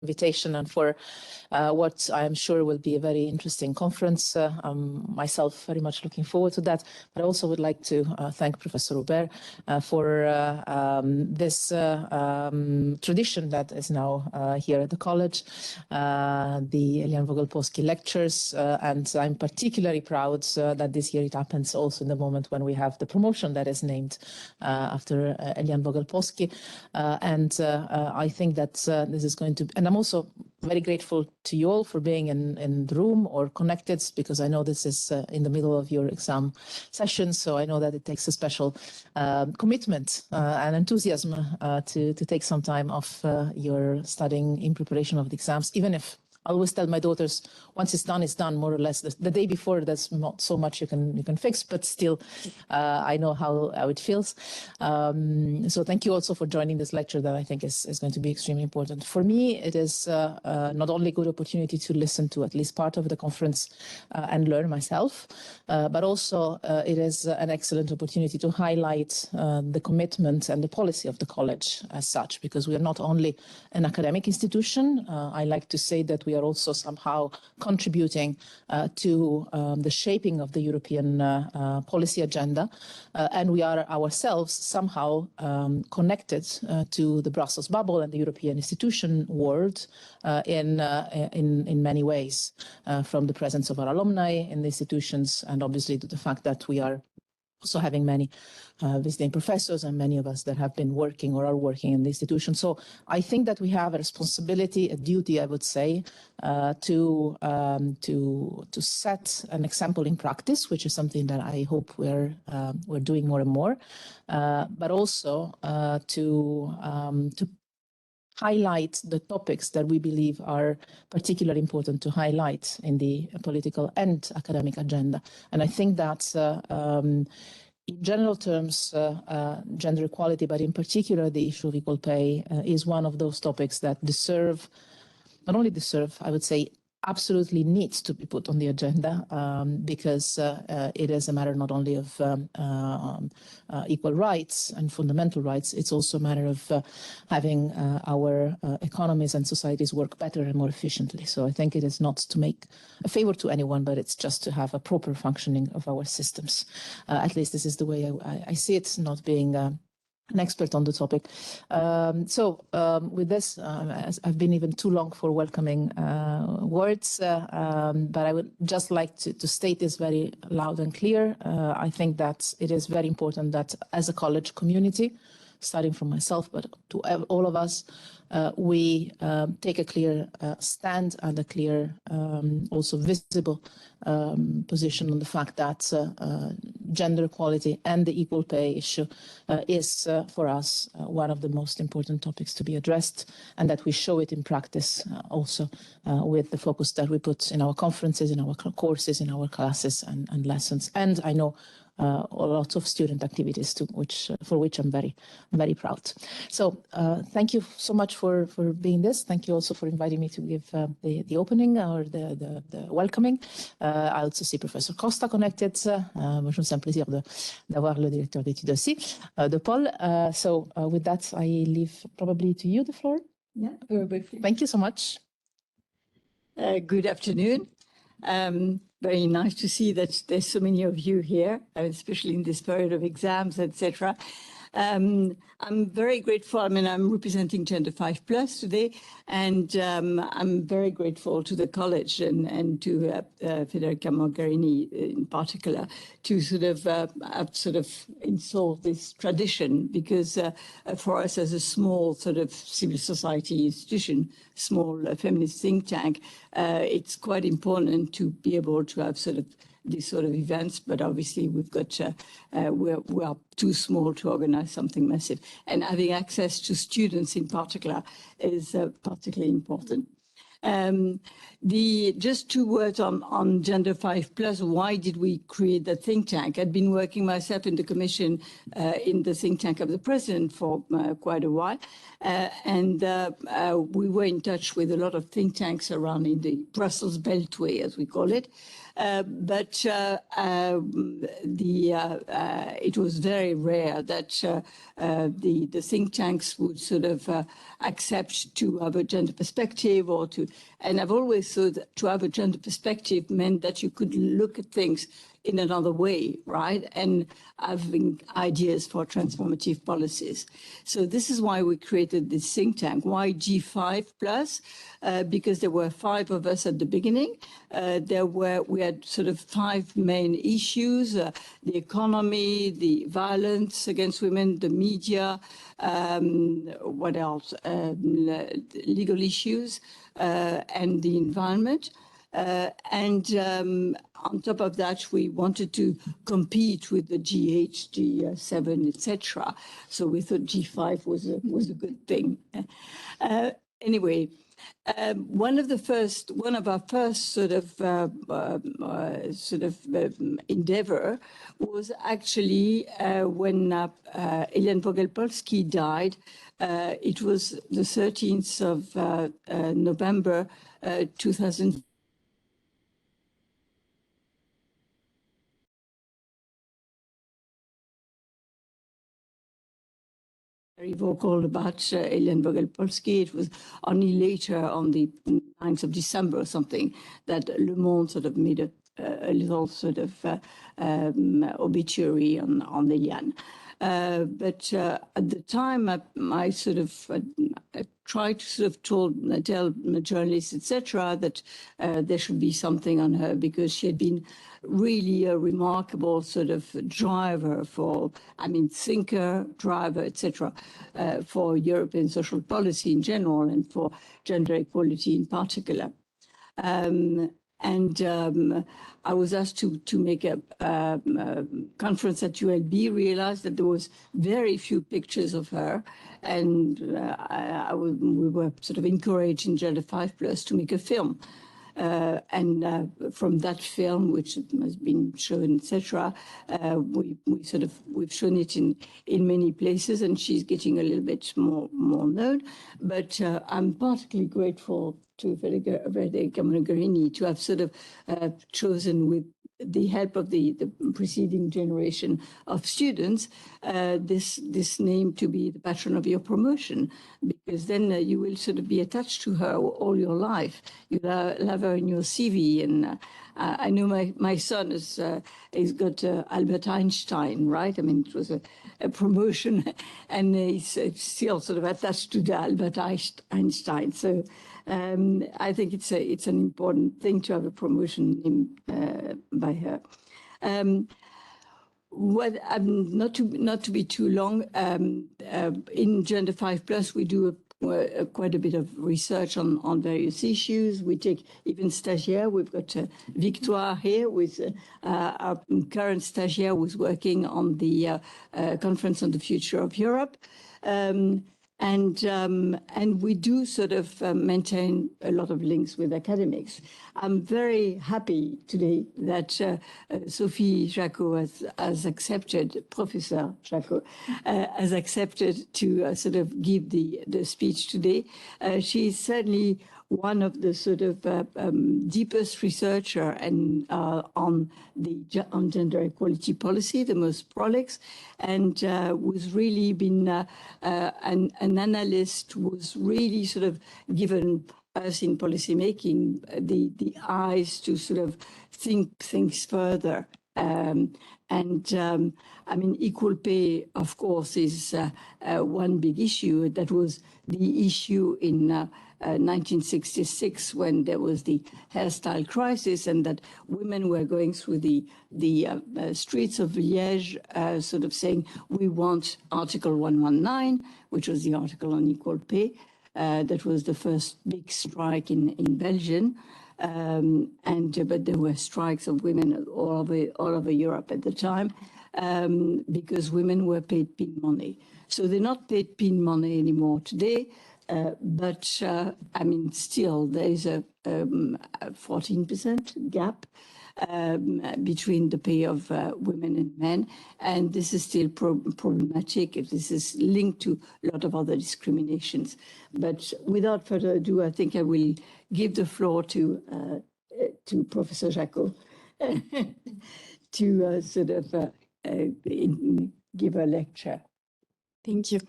invitation and for what I am sure will be a very interesting conference. Myself very much looking forward to that. But I also would like to thank Professor Hubert for this tradition that is now here at the college, the Eliane Vogel-Polsky lectures. And I'm particularly proud that this year it happens also in the moment when we have the promotion that is named after Eliane Vogel-Polsky. And I think that this is going to, and I'm also very grateful to you all for being in the room or connected, because I know this is in the middle of your exam session. So I know that it takes a special commitment and enthusiasm to take some time off your studying in preparation of the exams, even if I always tell my daughters, once it's done, more or less. The day before, there's not so much you can fix, but still, I know how it feels. So thank you also for joining this lecture that I think is going to be extremely important. For me, it is not only a good opportunity to listen to at least part of the conference and learn myself, but also it is an excellent opportunity to highlight the commitment and the policy of the college as such, because we are not only an academic institution. I like to say that we are also somehow contributing to the shaping of the European policy agenda, and we are ourselves somehow connected to the Brussels bubble and the European institution world in many ways, from the presence of our alumni in the institutions, and obviously to the fact that we are also having many visiting professors and many of us that have been working or are working in the institution. So I think that we have a responsibility, a duty, I would say, to set an example in practice, which is something that I hope we're doing more and more, but also to highlight the topics that we believe are particularly important to highlight in the political and academic agenda. And I think that in general terms, gender equality, but in particular the issue of equal pay is one of those topics that not only deserve, I would say, absolutely needs to be put on the agenda, because it is a matter not only of equal rights and fundamental rights, it's also a matter of having our economies and societies work better and more efficiently. So I think it is not to make a favor to anyone, but it's just to have a proper functioning of our systems. At least this is the way I see it, not being an expert on the topic. With this, I've been even too long for welcoming words, but I would just like to state this very loud and clear. I think that it is very important that as a college community, starting from myself, but to all of us, we take a clear stand and a clear, also visible position on the fact that gender equality and the equal pay issue is for us one of the most important topics to be addressed, and that we show it in practice also with the focus that we put in our conferences, in our courses, in our classes and lessons. And I know lots of student activities too, for which I'm very, very proud. So thank you so much for being this. Thank you also for inviting me to give the opening or the welcoming. I also see Professor Costa connected. Moi, c'est un plaisir d'avoir le directeur d'études aussi, de Paul. So with that, I leave probably to you the floor. Yeah, very briefly. Thank you so much. Good afternoon. Very nice to see that there's so many of you here, especially in this period of exams, etc. I'm very grateful. I mean, I'm representing Gender 5+ today, and I'm very grateful to the college and to Federica Mogherini in particular to sort of install this tradition, because for us as a small sort of civil society institution, small feminist think tank, it's quite important to be able to have sort of these sort of events, but obviously we've got we are too small to organize something massive, and having access to students in particular is particularly important. Just 2 words on Gender 5+. Why did we create the think tank? I'd been working myself in the commission in the think tank of the president for quite a while, and we were in touch with a lot of think tanks around in the Brussels Beltway, as we call it. It was very rare that the think tanks would sort of accept to have a gender perspective and I've always thought that to have a gender perspective meant that you could look at things in another way, right? And having ideas for transformative policies. So this is why we created this think tank. Why G5 plus? Because there were 5 of us at the beginning. We had sort of 5 main issues: the economy, the violence against women, the media, what else? Legal issues, and the environment. On top of that, we wanted to compete with the G8, G7, etc. So we thought G5 was a good thing. Anyway, one of our first sort of endeavor was actually when Eliane Vogel-Polsky died. It was the 13th of November 2000. Very vocal about Eliane Vogel-Polsky. It was only later, on the 9th of December or something, that Le Monde sort of made a little sort of obituary on Eliane. But at the time, I tried to sort of tell journalists, etc., that there should be something on her, because she had been really a remarkable sort of driver thinker, driver, etc., for European social policy in general and for gender equality in particular. I was asked to make a conference at ULB, realized that there was very few pictures of her, and we were sort of encouraged in Gender 5+ to make a film. From that film, which has been shown, etc., we've shown it in many places, and she's getting a little bit more known. But I'm particularly grateful to Federica Mogherini to have sort of chosen, with the help of the preceding generation of students, this name to be the patron of your promotion, because then you will sort of be attached to her all your life. You'll have her in your CV. And I know my son has got Albert Einstein, right? I mean, it was a promotion, and he's still sort of attached to the Albert Einstein. So I think it's an important thing to have a promotion by her. Not to be too long, in Gender 5+, we do quite a bit of research on various issues. We take even stagiaires. We've got Victoire here, with our current stagiaire, who's working on the Conference on the Future of Europe. And we do sort of maintain a lot of links with academics. I'm very happy today that Sophie Jacot has accepted, Professor Jacot, has accepted to sort of give the speech today. She's certainly one of the sort of deepest researcher on gender equality policy, the most prolix, and was really been an analyst, was really sort of given us in policymaking the eyes to sort of think things further. I mean, equal pay, of course, is one big issue. That was the issue in 1966, when there was the hairstyle crisis, and that women were going through the streets of Liège, sort of saying, we want Article 119, which was the article on equal pay. That was the first big strike in Belgium. But there were strikes of women all over Europe at the time, because women were paid pin money. So they're not paid pin money anymore today. But I mean, still there is a 14% gap between the pay of women and men, and this is still problematic. This is linked to a lot of other discriminations. But without further ado, I think I will give the floor to Professor Jacot, to sort of give a lecture. Thank you.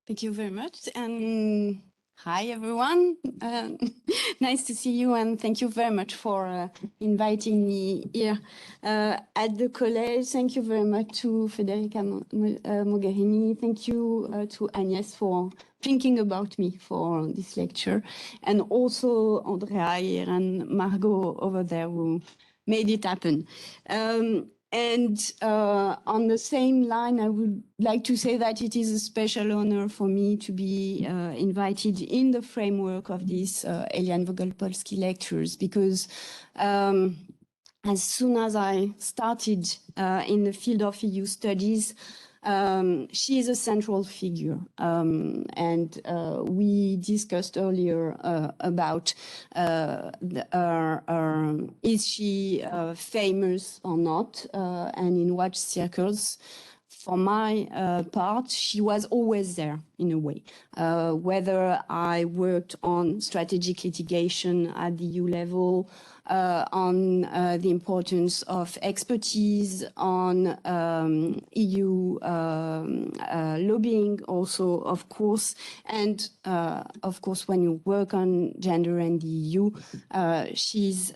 Thank you very much. And hi, everyone. Nice to see you. And thank you very much for inviting me here at the college. Thank you very much to Federica Mogherini. Thank you to Agnès for thinking about me for this lecture. And also Andrea here and Margot over there who made it happen. And on the same line, I would like to say that it is a special honor for me to be invited in the framework of these Eliane Vogel-Polsky lectures, because as soon as I started in the field of EU studies, she is a central figure. And we discussed earlier about is she famous or not, and in what circles. For my part, she was always there in a way. Whether I worked on strategic litigation at the EU level, on the importance of expertise, on EU lobbying also, of course. And of course, when you work on gender and the EU, she's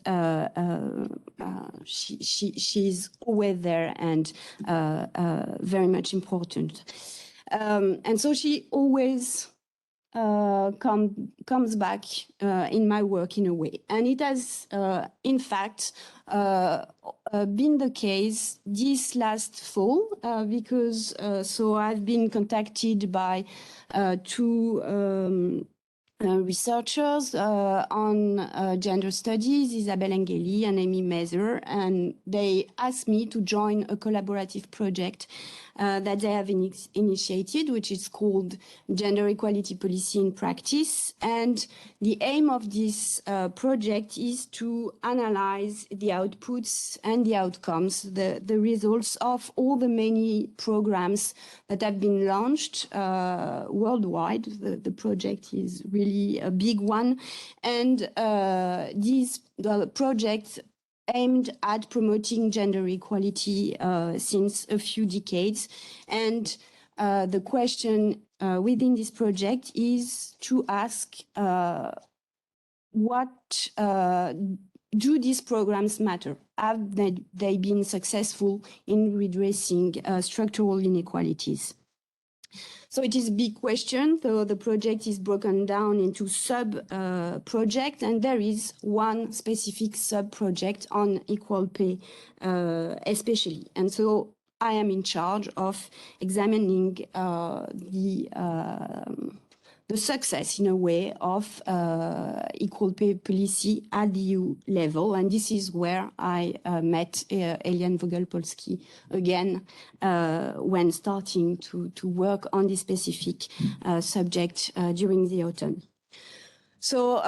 always there and very much important. And so she always comes back in my work in a way. And it has, in fact, been the case this last fall, because so I've been contacted by two researchers on gender studies, Isabelle Engeli and Amy Mazer, and they asked me to join a collaborative project that they have initiated, which is called Gender Equality Policy in Practice. And the aim of this project is to analyze the outputs and the outcomes, the results of all the many programs that have been launched worldwide. The project is really a big one. And these projects aimed at promoting gender equality since a few decades. And the question within this project is to ask what do these programs matter? Have they been successful in redressing structural inequalities? So it is a big question. So the project is broken down into sub-projects, and there is one specific sub-project on equal pay, especially. And so I am in charge of examining the success, in a way, of equal pay policy at the EU level. And this is where I met Eliane Vogel-Polsky again when starting to work on this specific subject during the autumn. So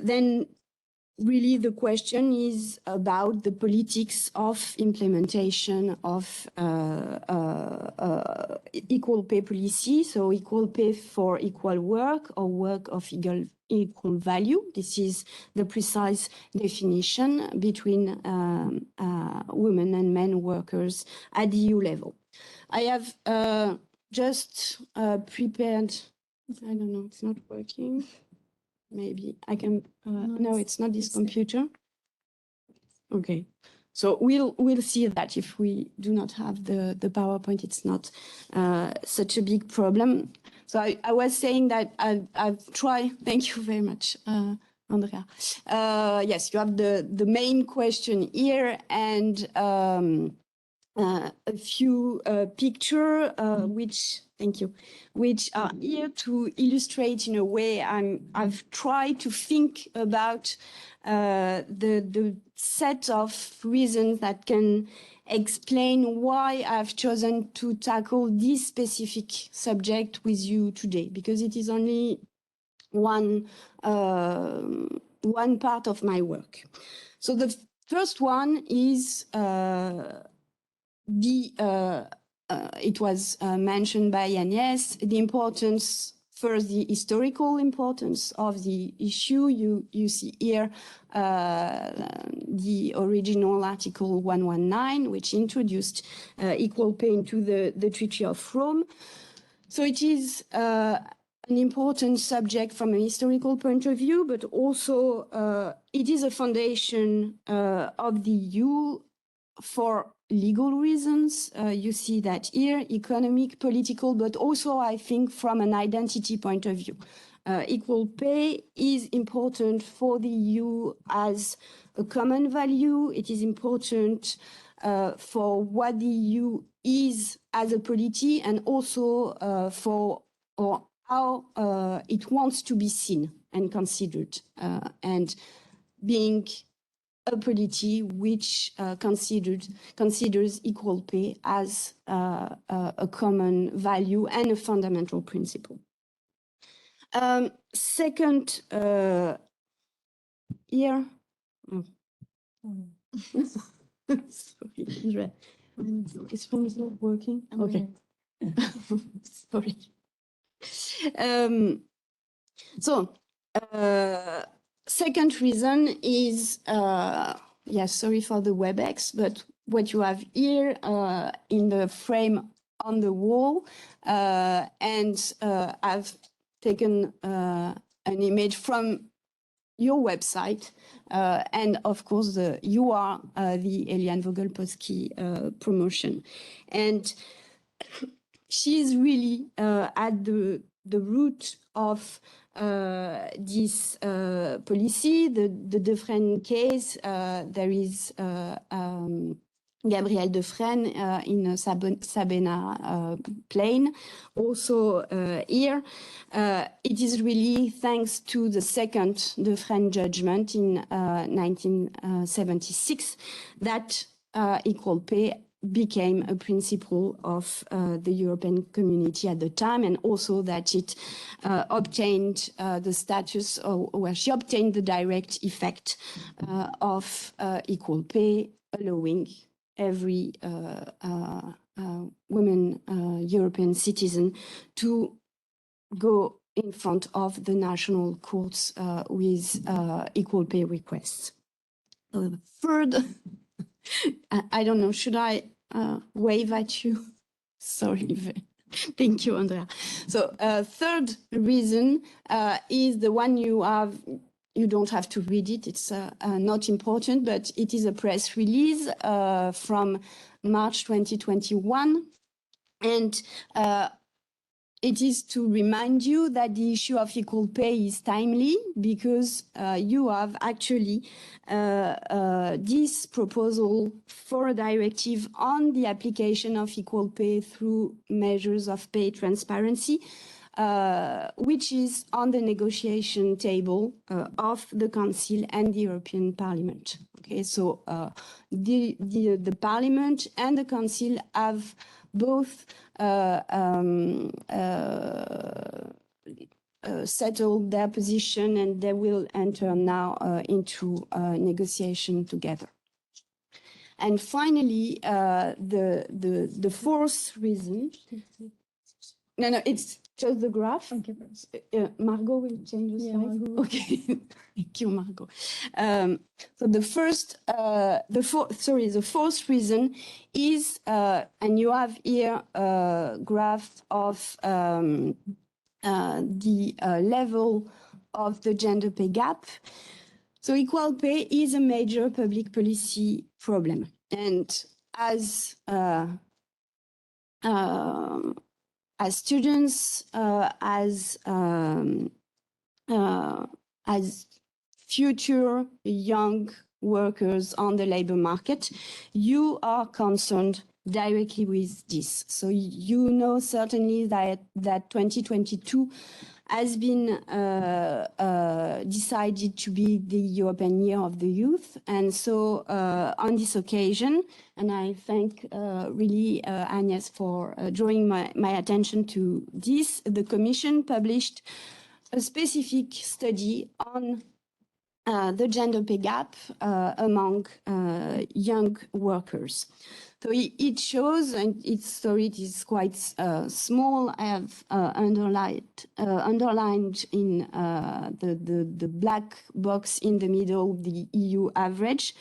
then really the question is about the politics of implementation of equal pay policy, so equal pay for equal work or work of equal value. This is the precise definition between women and men workers at the EU level. I have just prepared, I don't know, it's not working. Maybe I can, no, it's not this computer. Okay, so we'll see that if we do not have the PowerPoint, it's not such a big problem. So I was saying that I've tried, thank you very much, Andrea. Yes, you have the main question here and a few pictures, which, thank you, which are here to illustrate in a way I've tried to think about the set of reasons that can explain why I've chosen to tackle this specific subject with you today, because it is only one part of my work. So the first one is it was mentioned by Agnès, the importance first, the historical importance of the issue. You see here the original Article 119, which introduced equal pay into the Treaty of Rome. So it is an important subject from a historical point of view, but also it is a foundation of the EU for legal reasons. You see that here, economic, political, but also I think from an identity point of view. Equal pay is important for the EU as a common value. It is important for what the EU is as a polity, and also for how it wants to be seen and considered, and being a polity which considers equal pay as a common value and a fundamental principle. Second, here. Sorry, this phone is not working. Okay. Sorry. Second reason is, yes, sorry for the WebEx, but what you have here in the frame on the wall, and I've taken an image from your website, and of course you are the Eliane Vogel-Polsky promotion. And she is really at the root of this policy, the Defresne case. There is Gabrielle Defresne in Sabena plain. Also here, it is really thanks to the second Defresne judgment in 1976 that equal pay became a principle of the European community at the time, and also that it obtained the status, or where she obtained the direct effect of equal pay, allowing every woman European citizen to go in front of the national courts with equal pay requests. Third, I don't know, should I wave at you? Sorry. Thank you, Andrea. So third reason is the one you have. You don't have to read it. It's not important, but it is a press release from March 2021. And it is to remind you that the issue of equal pay is timely, because you have actually this proposal for a directive on the application of equal pay through measures of pay transparency, which is on the negotiation table of the Council and the European Parliament. Okay, so the Parliament and the Council have both settled their position, and they will enter now into negotiation together. And finally, the fourth reason. No, it's just the graph. Okay. Margot will change the slide. Yeah, okay. Thank you, Margot. So the fourth reason is, and you have here a graph of the level of the gender pay gap. So equal pay is a major public policy problem, and as students, as future young workers on the labor market, you are concerned directly with this. So you know certainly that 2022 has been decided to be the European Year of the Youth. And so on this occasion, and I thank really Agnès for drawing my attention to this, the Commission published a specific study on the gender pay gap among young workers. So it shows, and it is quite small. I have underlined in the black box in the middle the EU average.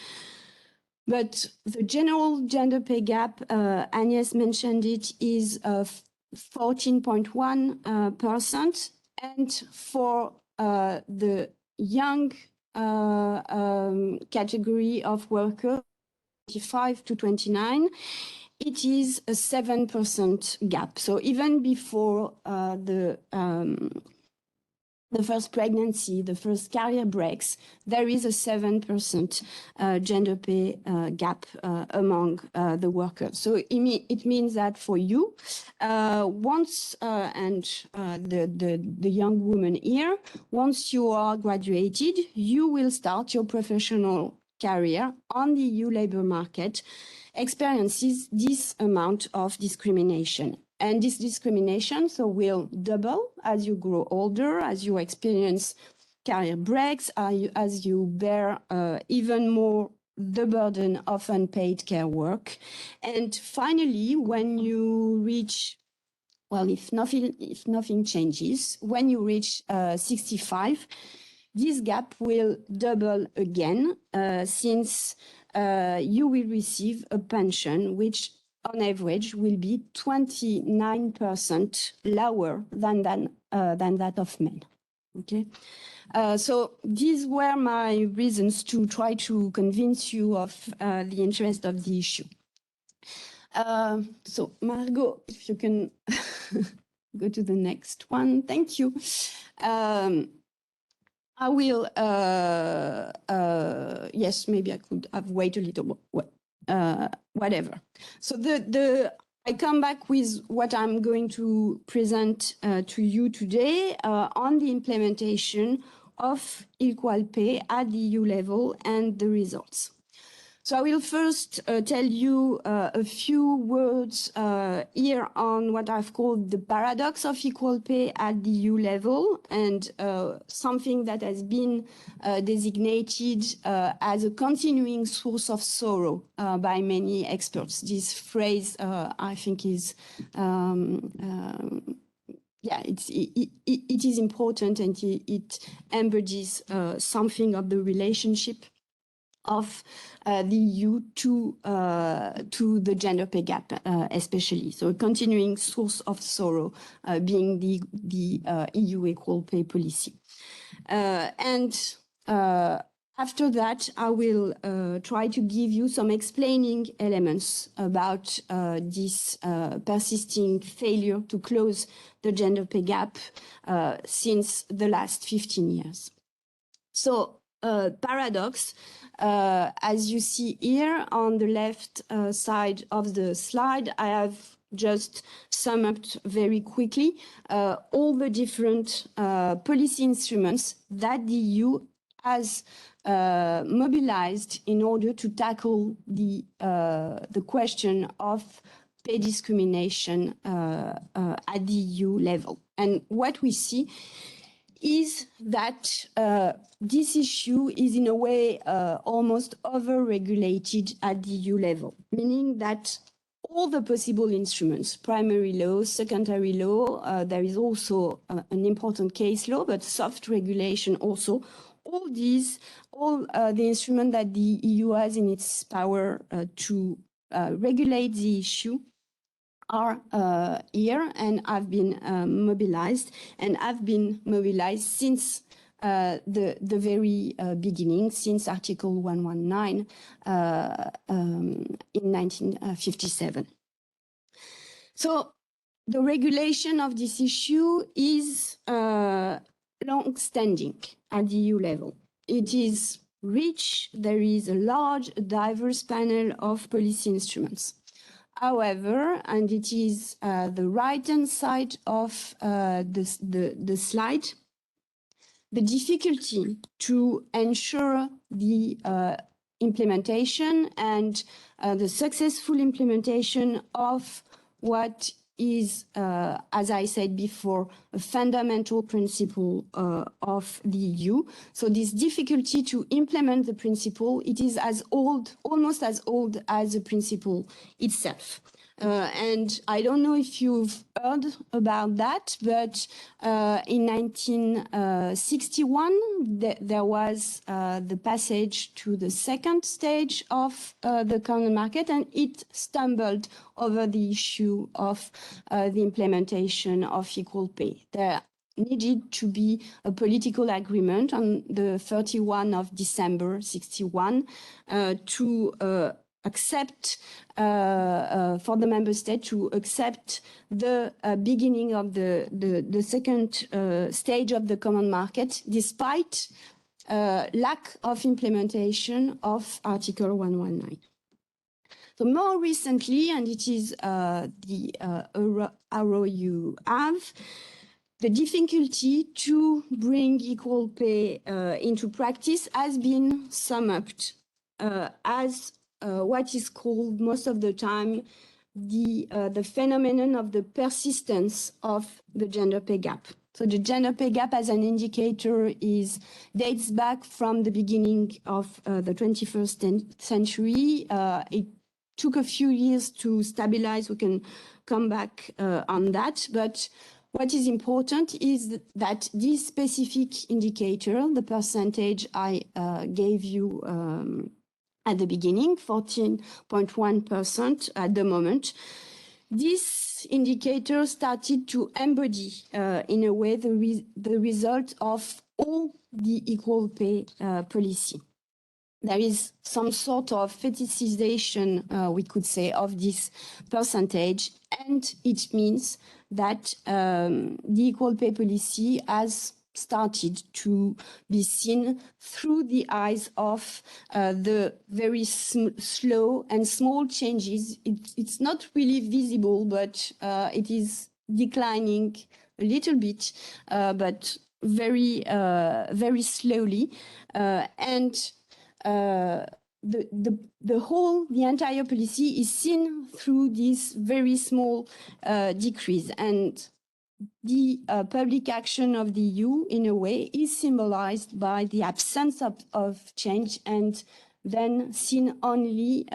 But the general gender pay gap, Agnès mentioned it, is 14.1%. And for the young category of workers, 25 to 29, it is a 7% gap. So even before the first pregnancy, the first career breaks, there is a 7% gender pay gap among the workers. So it means that for you, once, the young woman here, once you are graduated, you will start your professional career on the EU labor market, experiences this amount of discrimination. And this discrimination will double as you grow older, as you experience career breaks, as you bear even more the burden of unpaid care work. And finally, when you reach, well, if nothing changes, when you reach 65, this gap will double again, since you will receive a pension which on average will be 29% lower than that of men. Okay, so these were my reasons to try to convince you of the interest of the issue. So Margot, if you can go to the next one, thank you. I will, yes, maybe I could have waited a little more, whatever. So I come back with what I'm going to present to you today on the implementation of equal pay at the EU level and the results. So I will first tell you a few words here on what I've called the paradox of equal pay at the EU level, and something that has been designated as a continuing source of sorrow by many experts. This phrase, I think, is it is important, and it embodies something of the relationship of the EU to the gender pay gap, especially. So a continuing source of sorrow being the EU equal pay policy. After that, I will try to give you some explaining elements about this persisting failure to close the gender pay gap since the last 15 years. So paradox, as you see here on the left side of the slide, I have just summed up very quickly all the different policy instruments that the EU has mobilized in order to tackle the question of pay discrimination at the EU level. And what we see is that this issue is in a way almost over-regulated at the EU level, meaning that all the possible instruments, primary law, secondary law, there is also an important case law, but soft regulation also, all the instruments that the EU has in its power to regulate the issue are here and have been mobilized, and have been mobilized since the very beginning, since Article 119 in 1957. So the regulation of this issue is long-standing at the EU level. It is rich. There is a large, diverse panel of policy instruments. However, and it is the right-hand side of the slide, the difficulty to ensure the implementation and the successful implementation of what is, as I said before, a fundamental principle of the EU. So this difficulty to implement the principle, it is as old, almost as old as the principle itself. And I don't know if you've heard about that, but in 1961, there was the passage to the second stage of the common market, and it stumbled over the issue of the implementation of equal pay. There needed to be a political agreement on the 31 of December 61 to accept for the member state to accept the beginning of the second stage of the common market, despite lack of implementation of Article 119. So more recently, and it is the arrow you have, the difficulty to bring equal pay into practice has been summed up as what is called most of the time the phenomenon of the persistence of the gender pay gap. So the gender pay gap as an indicator dates back from the beginning of the 21st century. It took a few years to stabilize. We can come back on that. But what is important is that this specific indicator, the percentage I gave you at the beginning, 14.1% at the moment, this indicator started to embody, in a way, the result of all the equal pay policy. There is some sort of fetishization, we could say, of this percentage, and it means that the equal pay policy has started to be seen through the eyes of the very slow and small changes. It's not really visible, but it is declining a little bit, but very, very slowly. And the entire policy is seen through this very small decrease. And the public action of the EU, in a way, is symbolized by the absence of change and then seen only,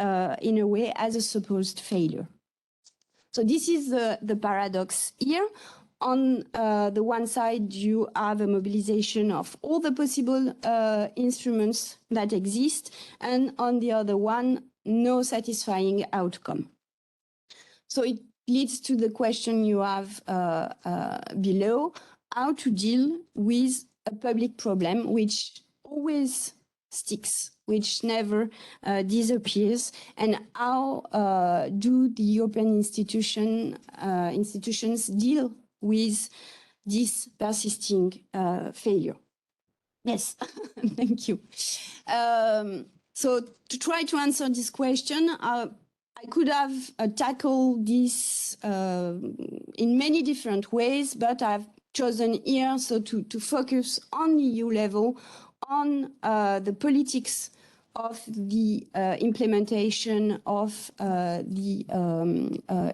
in a way, as a supposed failure. So this is the paradox here. On the one side, you have a mobilization of all the possible instruments that exist, and on the other one, no satisfying outcome. So it leads to the question you have below, how to deal with a public problem which always sticks, which never disappears, and how do the European institutions deal with this persisting failure? Yes, thank you. So to try to answer this question, I could have tackled this in many different ways, but I've chosen here to focus on the EU level, on the politics of the implementation of the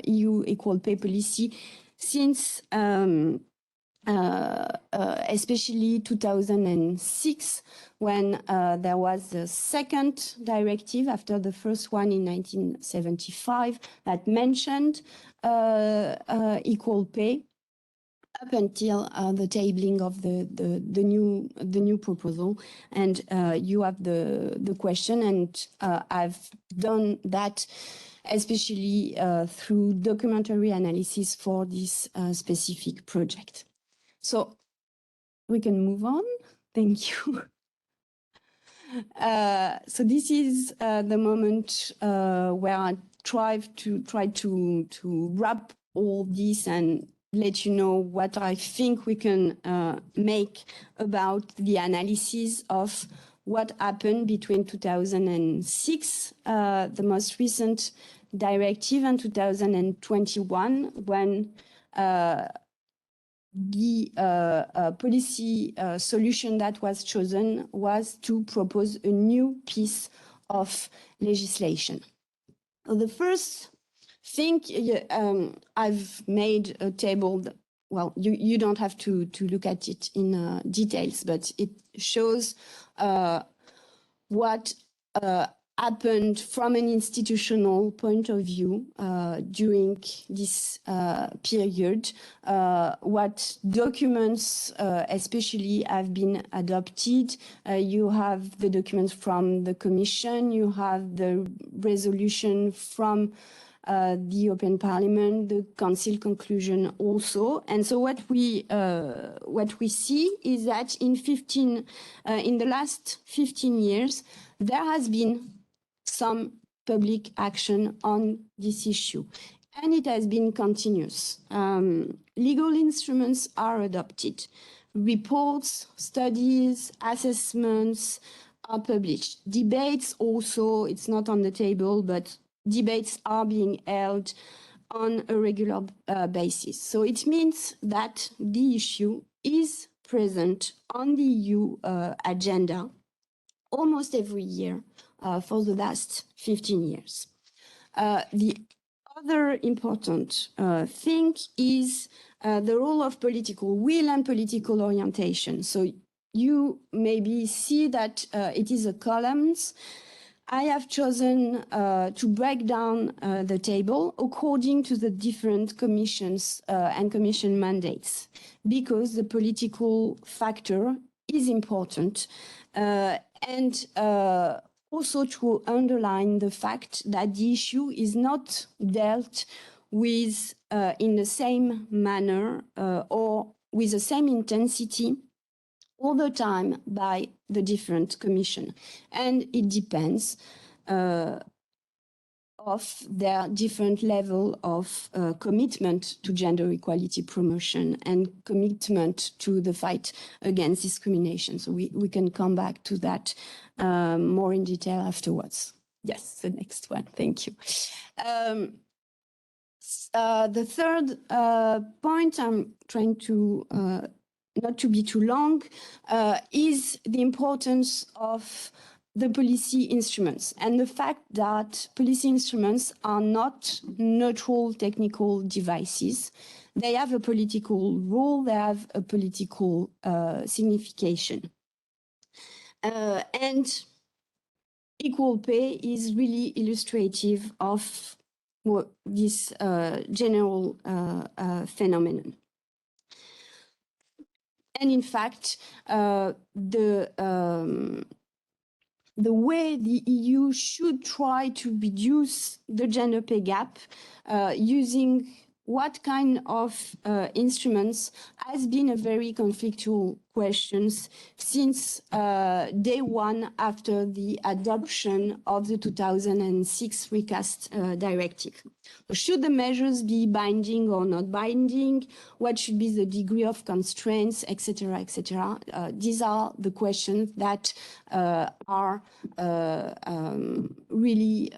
EU equal pay policy since especially 2006, when there was the second directive after the first one in 1975 that mentioned equal pay, up until the tabling of the new proposal. And you have the question, and I've done that especially through documentary analysis for this specific project. So we can move on. Thank you. So this is the moment where I try to wrap all this and let you know what I think we can make about the analysis of what happened between 2006, the most recent directive, and 2021, when the policy solution that was chosen was to propose a new piece of legislation. The first think I've made a table that, well, you don't have to look at it in details, but it shows what happened from an institutional point of view during this period, what documents especially have been adopted. You have the documents from the Commission, you have the resolution from the European Parliament, the Council conclusion also. And so what we see is that in the last 15 years, there has been some public action on this issue, and it has been continuous. Legal instruments are adopted. Reports, studies, assessments are published. Debates also, it's not on the table, but debates are being held on a regular basis. So it means that the issue is present on the EU agenda almost every year for the last 15 years. The other important thing is the role of political will and political orientation. So you maybe see that it is a columns. I have chosen to break down the table according to the different commissions and commission mandates, because the political factor is important, and also to underline the fact that the issue is not dealt with in the same manner or with the same intensity all the time by the different commission, and it depends of their different level of commitment to gender equality promotion and commitment to the fight against discrimination. So we can come back to that more in detail afterwards. Yes, the next one. Thank you. The third point, I'm trying to not to be too long, is the importance of the policy instruments and the fact that policy instruments are not neutral technical devices. They have a political role, they have a political signification. And equal pay is really illustrative of this general phenomenon. And in fact, the way the EU should try to reduce the gender pay gap using what kind of instruments has been a very conflictual question since day one after the adoption of the 2006 recast directive. Should the measures be binding or not binding? What should be the degree of constraints, etc., etc.? These are the questions that are really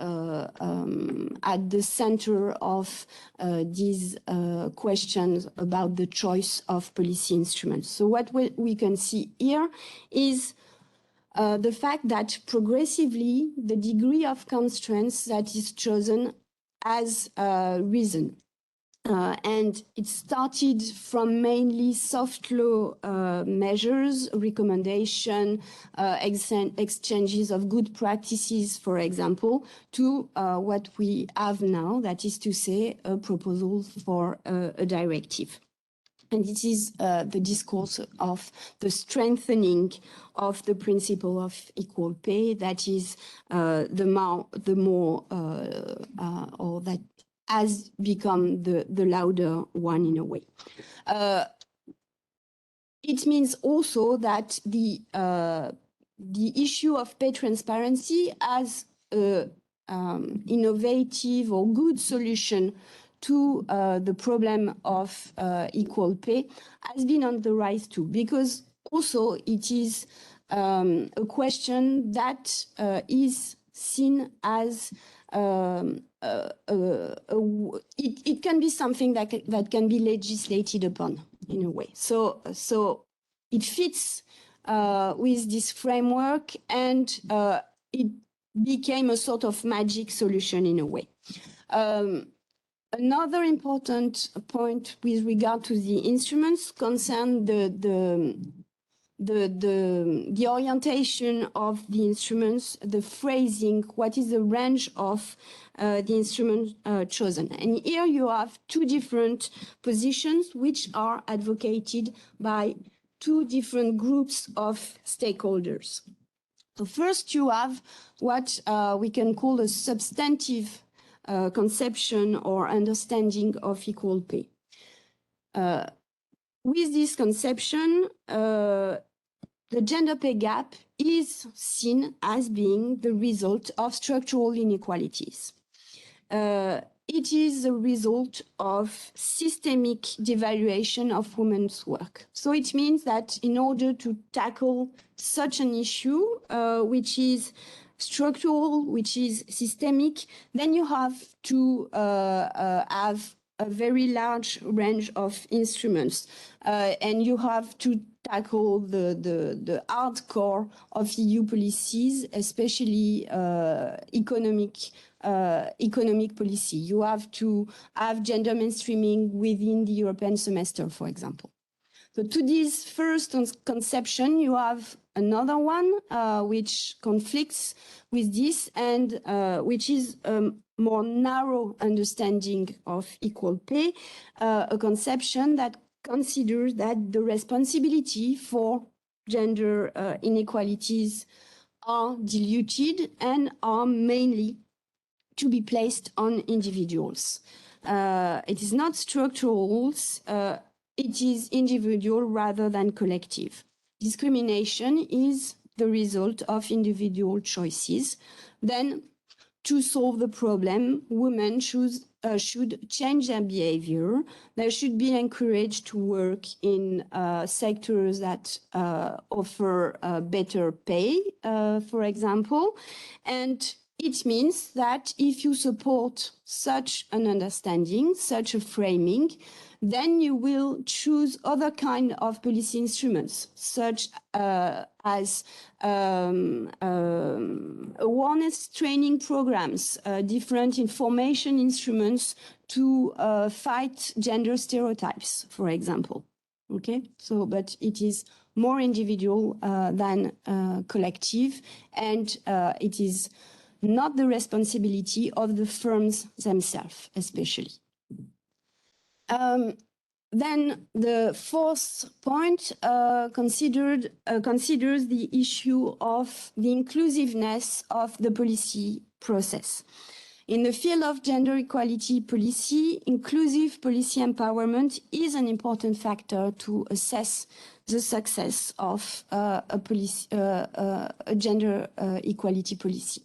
at the center of these questions about the choice of policy instruments. So what we can see here is the fact that progressively the degree of constraints that is chosen has risen. And it started from mainly soft law measures, recommendation, exchanges of good practices, for example, to what we have now, that is to say, a proposal for a directive. And this is the discourse of the strengthening of the principle of equal pay, that is the more or that has become the louder one in a way. It means also that the issue of pay transparency as an innovative or good solution to the problem of equal pay has been on the rise too, because also it is a question that is seen as it can be something that can be legislated upon in a way. So it fits with this framework, and it became a sort of magic solution in a way. Another important point with regard to the instruments concern the orientation of the instruments, the phrasing, what is the range of the instrument chosen. And here you have two different positions which are advocated by two different groups of stakeholders. So first you have what we can call a substantive conception or understanding of equal pay. With this conception, the gender pay gap is seen as being the result of structural inequalities. It is a result of systemic devaluation of women's work. So it means that in order to tackle such an issue, which is structural, which is systemic, then you have to have a very large range of instruments, and you have to tackle the hardcore of EU policies, especially economic policy. You have to have gender mainstreaming within the European semester, for example. So to this first conception, you have another one which conflicts with this and which is a more narrow understanding of equal pay, a conception that considers that the responsibility for gender inequalities are diluted and are mainly to be placed on individuals. It is not structural, it is individual rather than collective. Discrimination is the result of individual choices. Then, to solve the problem, women should change their behavior. They should be encouraged to work in sectors that offer better pay, for example. And it means that if you support such an understanding, such a framing, then you will choose other kind of policy instruments, such as awareness training programs, different information instruments to fight gender stereotypes, for example. Okay, so but it is more individual than collective, and it is not the responsibility of the firms themselves, especially. Then the fourth point considers the issue of the inclusiveness of the policy process. In the field of gender equality policy, inclusive policy empowerment is an important factor to assess the success of a gender equality policy.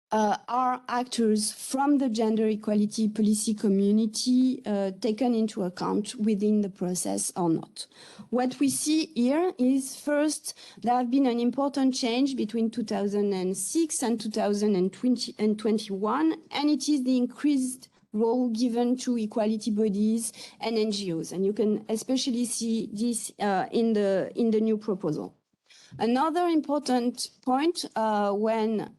Are actors from the gender equality policy community taken into account within the process or not? What we see here is, first, there have been an important change between 2006 and 2021, and it is the increased role given to equality bodies and NGOs. And you can especially see this in the new proposal. Another important point when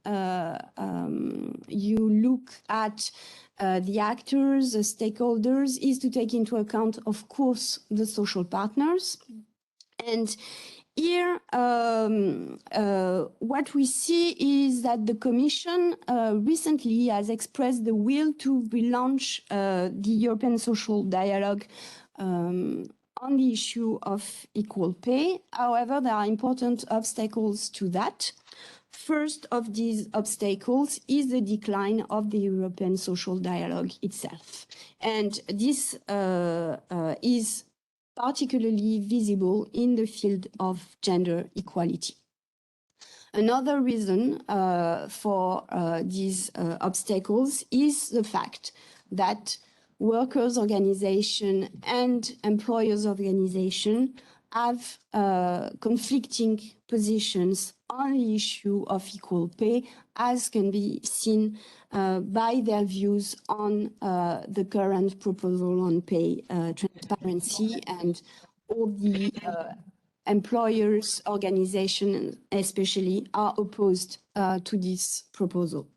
you look at the actors, the stakeholders, is to take into account, of course, the social partners. And here, what we see is that the Commission recently has expressed the will to relaunch the European social dialogue on the issue of equal pay. However, there are important obstacles to that. First of these obstacles is the decline of the European social dialogue itself. And this is particularly visible in the field of gender equality. Another reason for these obstacles is the fact that workers' organization and employers' organization have conflicting positions on the issue of equal pay, as can be seen by their views on the current proposal on pay transparency, and all the employers' organization especially are opposed to this proposal.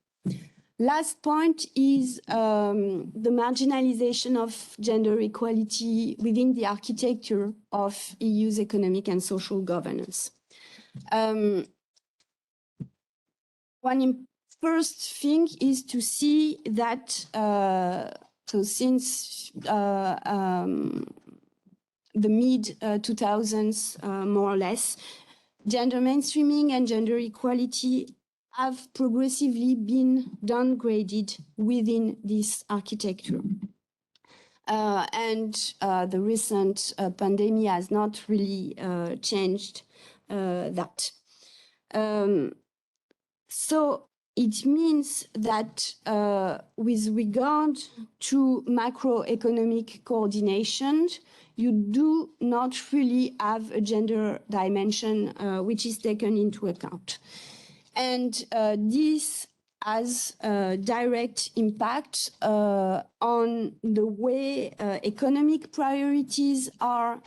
Last point is the marginalization of gender equality within the architecture of EU's economic and social governance. First thing is to see that, so since the mid-2000s, more or less, gender mainstreaming and gender equality have progressively been downgraded within this architecture. And the recent pandemic has not really changed that. So it means that with regard to macroeconomic coordination, you do not really have a gender dimension which is taken into account. And this has a direct impact on the way economic priorities are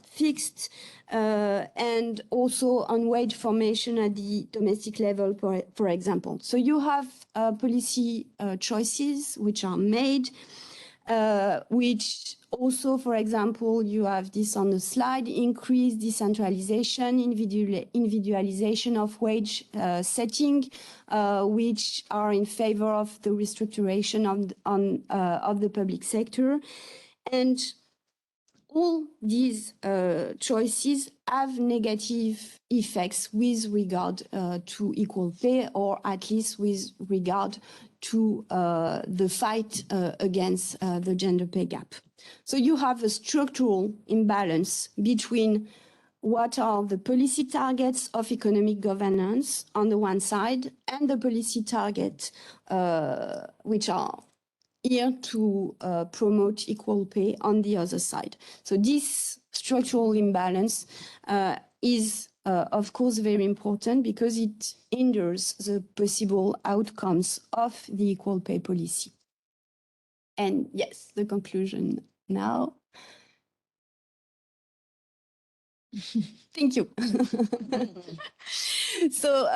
fixed and also on wage formation at the domestic level, for example. So you have policy choices which are made, which also, for example, you have this on the slide, increased decentralization, individualization of wage setting, which are in favor of the restructuration of the public sector. And all these choices have negative effects with regard to equal pay, or at least with regard to the fight against the gender pay gap. So you have a structural imbalance between what are the policy targets of economic governance on the one side and the policy targets which are here to promote equal pay on the other side. So this structural imbalance is of course very important because it hinders the possible outcomes of the equal pay policy. And yes, the conclusion now. Thank you. So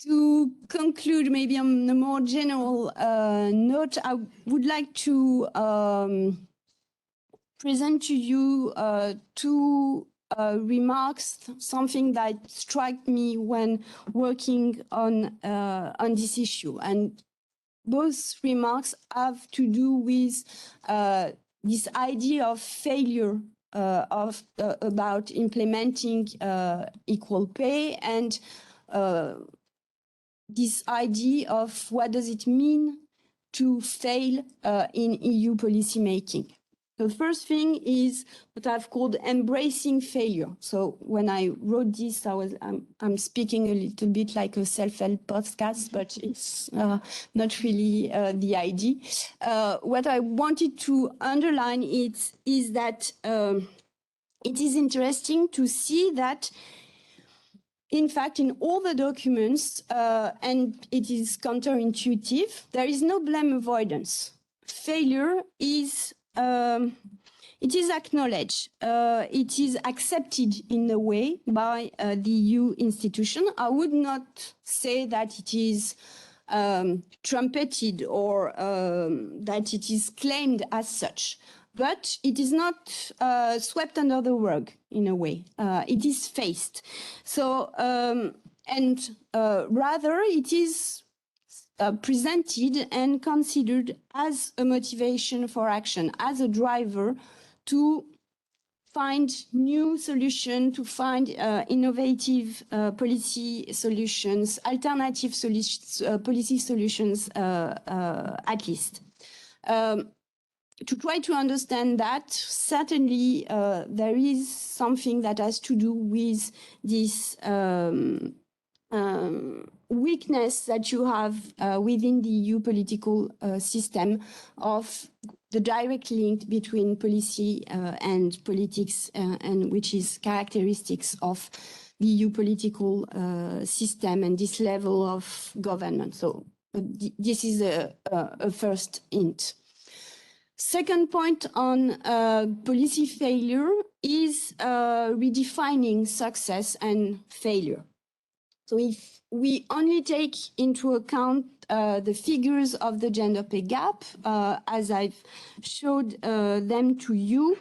to conclude, maybe on a more general note, I would like to present to you two remarks, something that struck me when working on this issue. And both remarks have to do with this idea of failure about implementing equal pay and this idea of what does it mean to fail in EU policy making. The first thing is what I've called embracing failure. So when I wrote this, I'm speaking a little bit like a self-help podcast, but it's not really the idea. What I wanted to underline is that it is interesting to see that, in fact, in all the documents, and it is counterintuitive, there is no blame avoidance. Failure is it is acknowledged, it is accepted in a way by the EU institution. I would not say that it is trumpeted or that it is claimed as such, but it is not swept under the rug in a way. It is faced. So, and rather it is presented and considered as a motivation for action, as a driver to find new solutions, to find innovative policy solutions, alternative policy solutions at least. To try to understand that, certainly there is something that has to do with this weakness that you have within the EU political system of the direct link between policy and politics, and which is characteristics of the EU political system and this level of government. So this is a first hint. Second point on policy failure is redefining success and failure. So if we only take into account the figures of the gender pay gap, as I've showed them to you,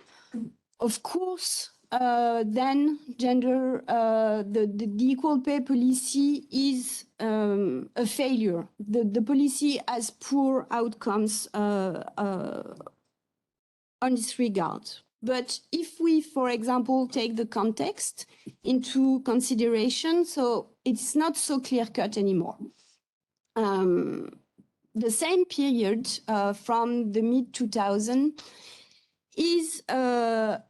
of course, then the equal pay policy is a failure. The policy has poor outcomes on this regard. But if we, for example, take the context into consideration, so it's not so clear-cut anymore. The same period from the mid-2000s is until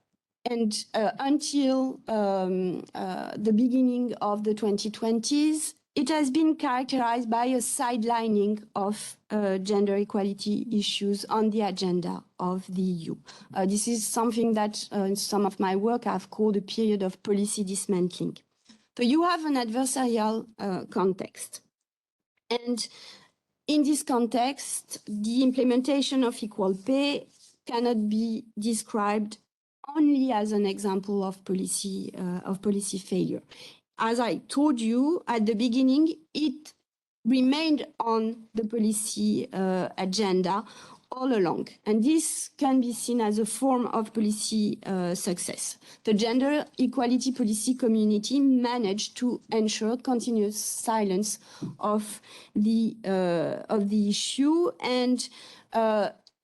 the beginning of the 2020s, it has been characterized by a sidelining of gender equality issues on the agenda of the EU. This is something that in some of my work I've called a period of policy dismantling. So you have an adversarial context. And in this context, the implementation of equal pay cannot be described only as an example of policy failure. As I told you at the beginning, it remained on the policy agenda all along. And this can be seen as a form of policy success. The gender equality policy community managed to ensure continuous silence of the issue. And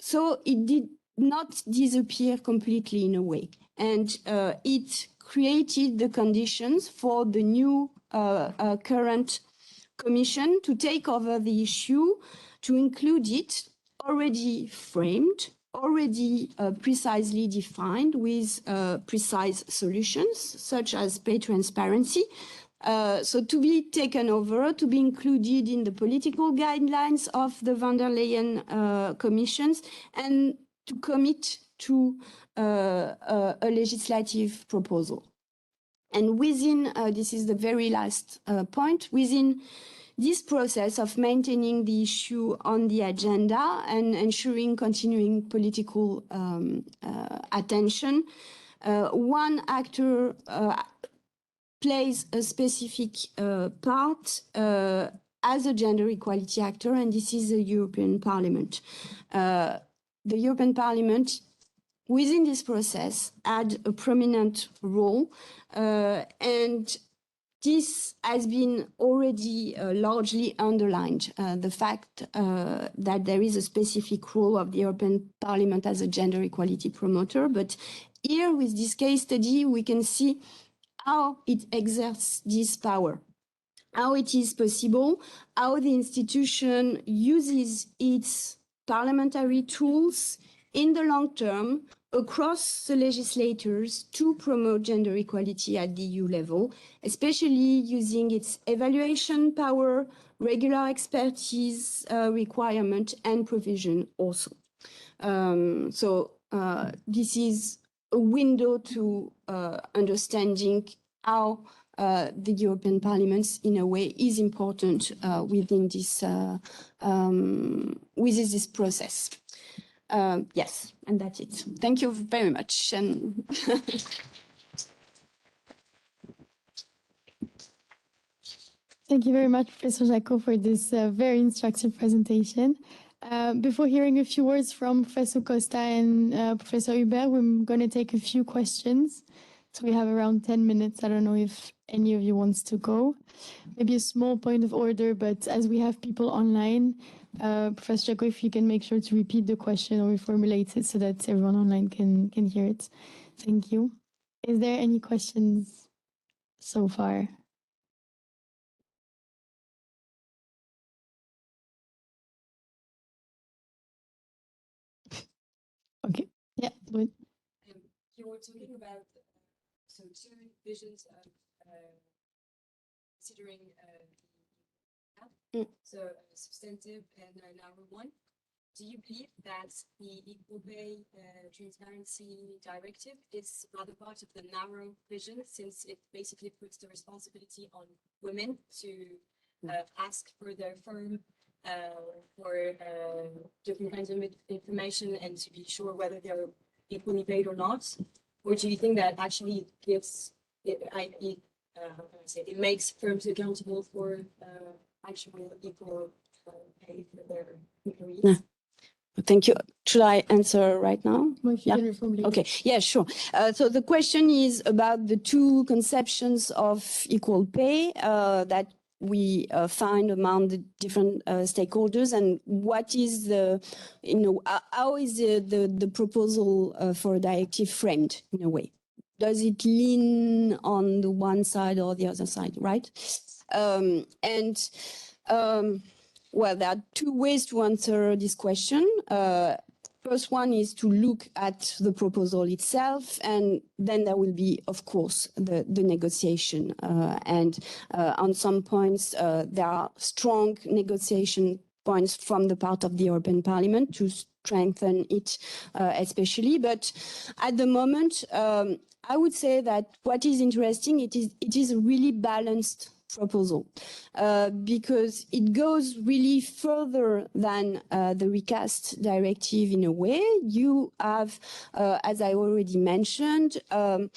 so it did not disappear completely in a way. And it created the conditions for the new current commission to take over the issue, to include it already framed, already precisely defined with precise solutions, such as pay transparency. So to be taken over, to be included in the political guidelines of the von der Leyen commissions, and to commit to a legislative proposal. And within, this is the very last point, within this process of maintaining the issue on the agenda and ensuring continuing political attention, one actor plays a specific part as a gender equality actor, and this is the European Parliament. The European Parliament, within this process, had a prominent role, and this has been already largely underlined, the fact that there is a specific role of the European Parliament as a gender equality promoter. But here, with this case study, we can see how it exerts this power, how it is possible, how the institution uses its parliamentary tools in the long term across the legislators to promote gender equality at the EU level, especially using its evaluation power, regular expertise requirement, and provision also. This is a window to understanding how the European Parliament, in a way, is important within this process. Yes, and that's it. Thank you very much. And Thank you very much, Professor Jacot, for this very instructive presentation. Before hearing a few words from Professor Costa and Professor Hubert, we're going to take a few questions. So we have around 10 minutes. I don't know if any of you wants to go. Maybe a small point of order, but as we have people online, Professor Jacot, if you can make sure to repeat the question or reformulate it so that everyone online can hear it. Thank you. Is there any questions so far? Okay. Yeah. Good. You were talking about two visions of considering so substantive and a narrow one. Do you believe that the Equal Pay Transparency Directive is rather part of the narrow vision, since it basically puts the responsibility on women to ask for their firm for different kinds of information and to be sure whether they're equally paid or not? Or do you think that actually gives it how can I say it? It makes firms accountable for actual equal pay for their employees. Yeah. Thank you. Should I answer right now? Well, if you Yeah. can reformulate. Okay, yeah, sure. So the question is about the two conceptions of equal pay that we find among the different stakeholders, and what is the, how is the proposal for a directive framed in a way? Does it lean on the one side or the other side, right? Well, there are two ways to answer this question. First one is to look at the proposal itself, and then there will be, of course, the negotiation. On some points, there are strong negotiation points from the part of the European Parliament to strengthen it, especially. But at the moment, I would say that what is interesting, it is a really balanced proposal because it goes really further than the recast directive in a way. You have, as I already mentioned, a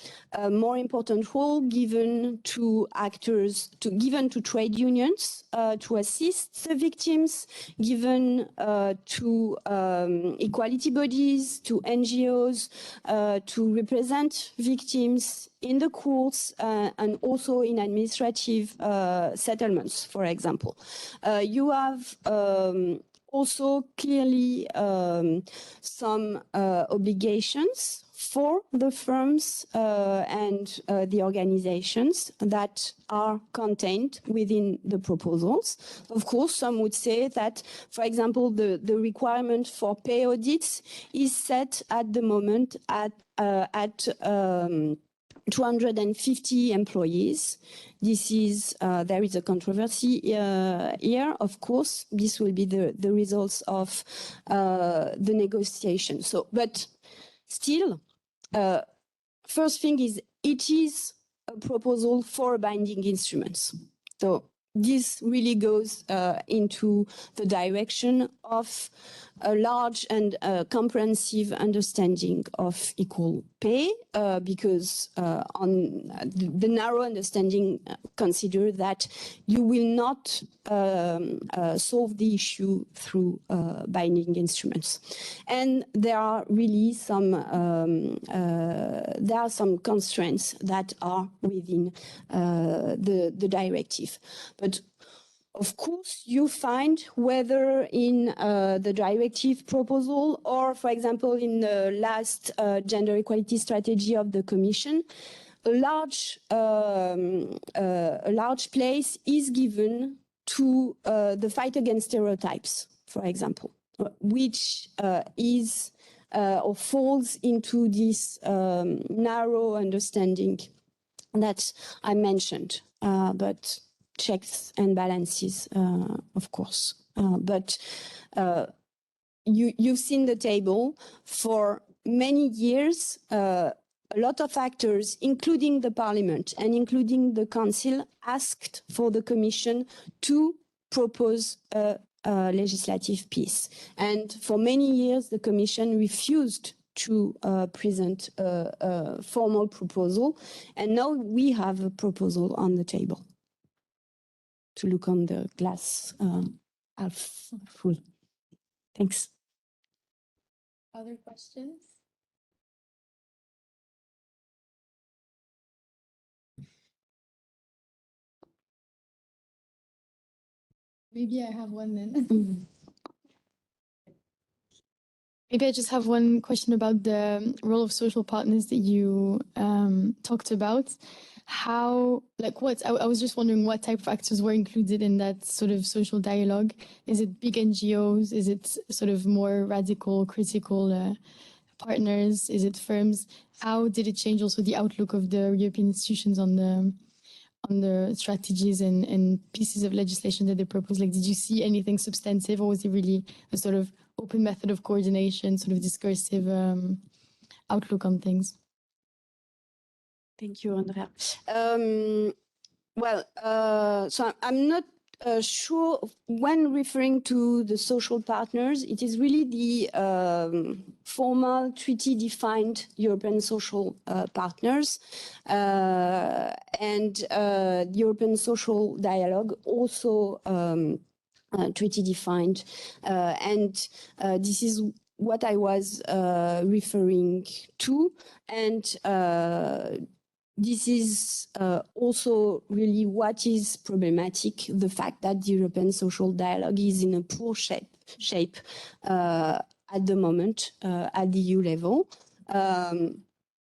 more important role given to actors, given to trade unions to assist the victims, given to equality bodies, to NGOs, to represent victims in the courts and also in administrative settlements, for example. You have also clearly some obligations for the firms and the organizations that are contained within the proposals. Of course, some would say that, for example, the requirement for pay audits is set at the moment at 250 employees. This is, there is a controversy here, of course. This will be the results of the negotiation. So, but still, first thing is, it is a proposal for binding instruments. So this really goes into the direction of a large and comprehensive understanding of equal pay, because on the narrow understanding consider that you will not solve the issue through binding instruments. And there are really some constraints that are within the directive. But of course, you find whether in the directive proposal or, for example, in the last gender equality strategy of the Commission, a large place is given to the fight against stereotypes, for example, which is or falls into this narrow understanding that I mentioned, but checks and balances, of course. But you've seen the table. For many years, a lot of actors, including the Parliament and including the Council, asked for the Commission to propose a legislative piece. And for many years, the Commission refused to present a formal proposal. And now we have a proposal on the table to look on the glass half full. Thanks. Other questions? Maybe I have one then. Maybe I just have one question about the role of social partners that you talked about. How, like what, I was just wondering what type of actors were included in that sort of social dialogue. Is it big NGOs? Is it sort of more radical, critical partners? Is it firms? How did it change also the outlook of the European institutions on the strategies and pieces of legislation that they propose? Like, did you see anything substantive, or was it really a sort of open method of coordination, sort of discursive outlook on things? Thank you, Andrea. Well, so I'm not sure, when referring to the social partners, it is really the formal treaty-defined European social partners and the European social dialogue also treaty-defined. And this is what I was referring to. And this is also really what is problematic, the fact that the European social dialogue is in a poor shape at the moment at the EU level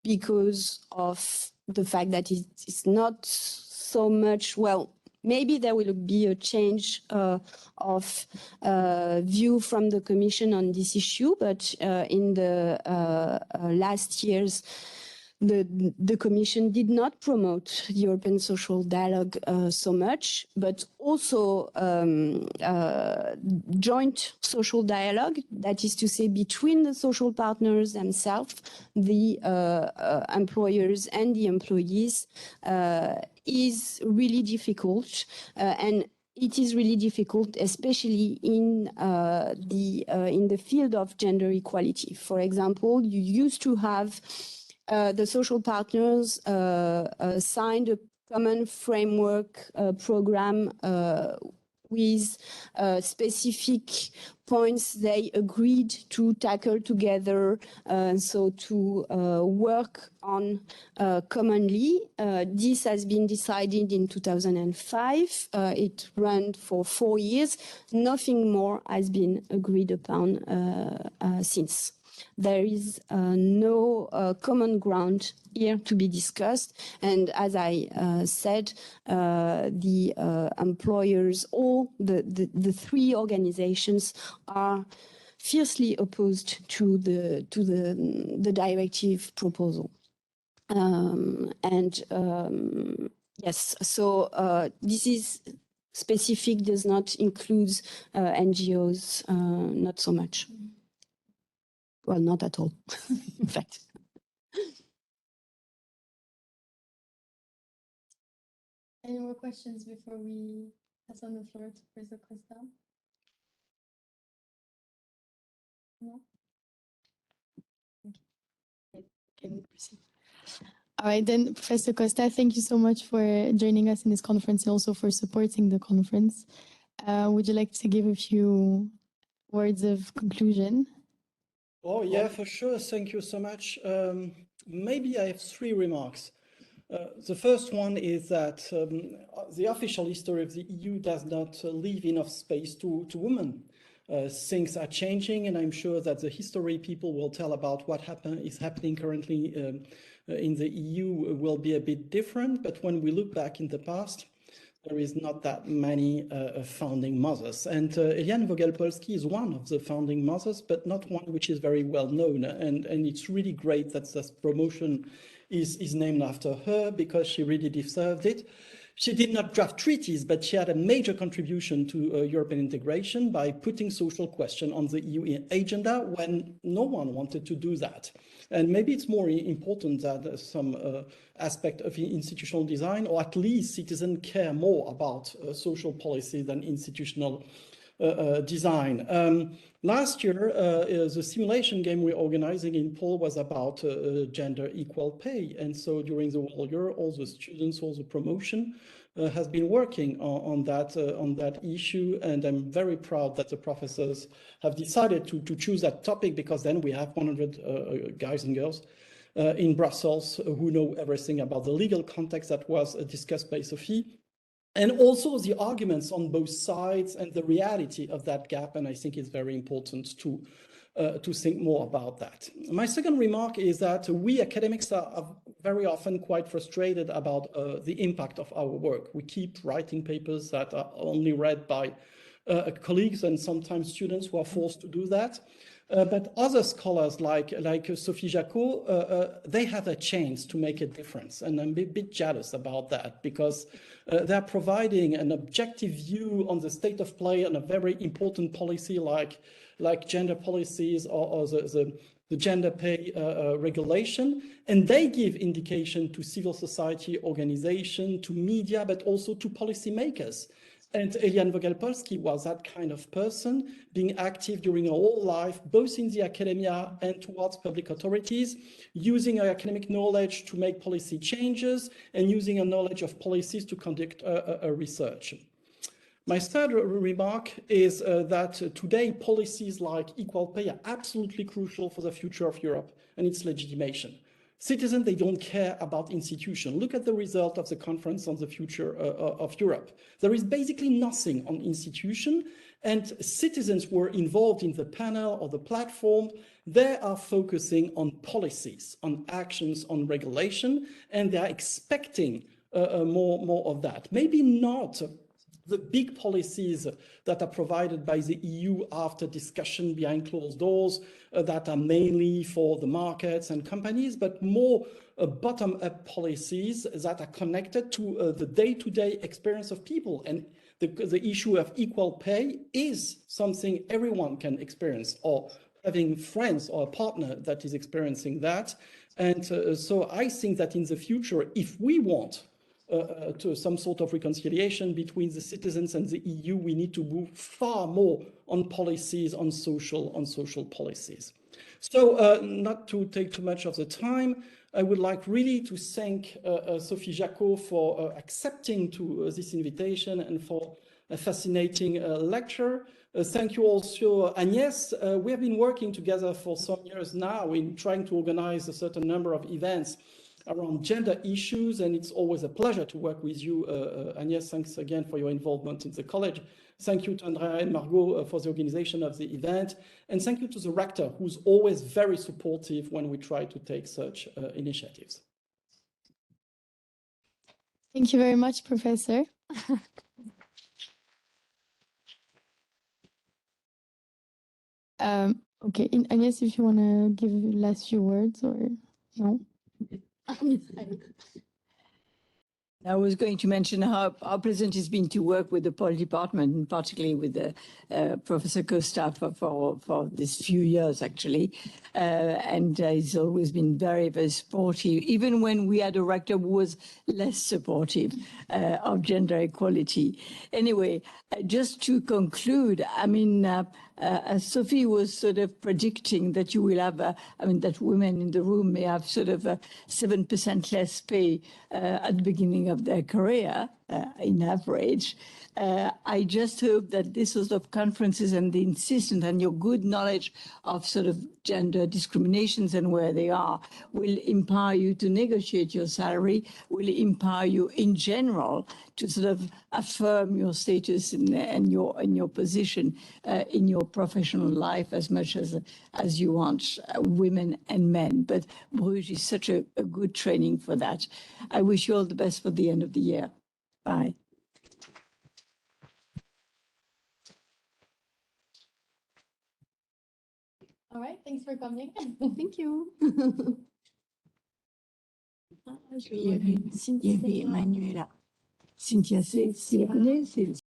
because of the fact that it's not so much, well, maybe there will be a change of view from the Commission on this issue, but in the last years, the Commission did not promote the European social dialogue so much, but also joint social dialogue, that is to say between the social partners themselves, the employers and the employees, is really difficult. And it is really difficult, especially in the field of gender equality. For example, you used to have the social partners signed a common framework program with specific points they agreed to tackle together, so to work on commonly. This has been decided in 2005. It ran for 4 years. Nothing more has been agreed upon since. There is no common ground here to be discussed. And as I said, the employers, all the three organizations are fiercely opposed to the directive proposal. Yes, so this is specific, does not include NGOs, not so much. Well, not at all, in fact. Any more questions before we pass on the floor to Professor Costa? No? Okay, we proceed. All right, then, Professor Costa, thank you so much for joining us in this conference and also for supporting the conference. Would you like to give a few words of conclusion? Oh, yeah, for sure. Thank you so much. Maybe I have 3 remarks. The first one is that the official history of the EU does not leave enough space to women. Things are changing, and I'm sure that the history people will tell about what is happening currently in the EU will be a bit different. But when we look back in the past, there is not that many founding mothers. And Eliane Vogel-Polsky is one of the founding mothers, but not one which is very well known. And it's really great that this promotion is named after her, because she really deserved it. She did not draft treaties, but she had a major contribution to European integration by putting social question on the EU agenda when no one wanted to do that. And maybe it's more important that some aspect of institutional design, or at least citizens care more about social policy than institutional design. Last year, the simulation game we're organizing in Paul was about gender equal pay. And so during the whole year, all the students, all the promotion has been working on that issue. And I'm very proud that the professors have decided to choose that topic, because then we have 100 guys and girls in Brussels who know everything about the legal context that was discussed by Sophie. And also the arguments on both sides and the reality of that gap. And I think it's very important to think more about that. My second remark is that we academics are very often quite frustrated about the impact of our work. We keep writing papers that are only read by colleagues and sometimes students who are forced to do that. But other scholars like Sophie Jacot, they have a chance to make a difference. And I'm a bit jealous about that, because they're providing an objective view on the state of play on a very important policy like gender policies or the gender pay regulation. And they give indication to civil society organization, to media, but also to policymakers. And Eliane Vogel-Polsky was that kind of person, being active during her whole life, both in the academia and towards public authorities, using her academic knowledge to make policy changes and using her knowledge of policies to conduct a research. My third remark is that today policies like equal pay are absolutely crucial for the future of Europe and its legitimation. Citizens, they don't care about institutions. Look at the result of the conference on the future of Europe. There is basically nothing on institution, and citizens who are involved in the panel or the platform, they are focusing on policies, on actions, on regulation, and they are expecting more of that. Maybe not the big policies that are provided by the EU after discussion behind closed doors that are mainly for the markets and companies, but more bottom-up policies that are connected to the day-to-day experience of people. And the issue of equal pay is something everyone can experience, or having friends or a partner that is experiencing that. And so I think that in the future, if we want to some sort of reconciliation between the citizens and the EU, we need to move far more on policies, on social policies. So not to take too much of the time, I would like really to thank Sophie Jacot for accepting this invitation and for a fascinating lecture. Thank you also, Agnès. We have been working together for some years now in trying to organize a certain number of events around gender issues, and it's always a pleasure to work with you, Agnès. Thanks again for your involvement in the college. Thank you to Andrea and Margot for the organization of the event, and thank you to the rector, who's always very supportive when we try to take such initiatives. Thank you very much, Professor. Okay, Agnès, if you want to give last few words or no? I was going to mention how pleasant it's been to work with the Pol department, and particularly with Professor Costa for this few years, actually. And he's always been very, very supportive, even when we had a rector who was less supportive of gender equality. Anyway, just to conclude, I mean, as Sophie was sort of predicting that you will have, that women in the room may have sort of 7% less pay at the beginning of their career, in average. I just hope that this sort of conferences and the insistence and your good knowledge of sort of gender discriminations and where they are will empower you to negotiate your salary, will empower you in general to sort of affirm your status and your position in your professional life as much as you want, women and men. But Bruges is such a good training for that. I wish you all the best for the end of the year. Bye. All right, thanks for coming. Thank you. Il y avait Emmanuela. Cynthia, c'est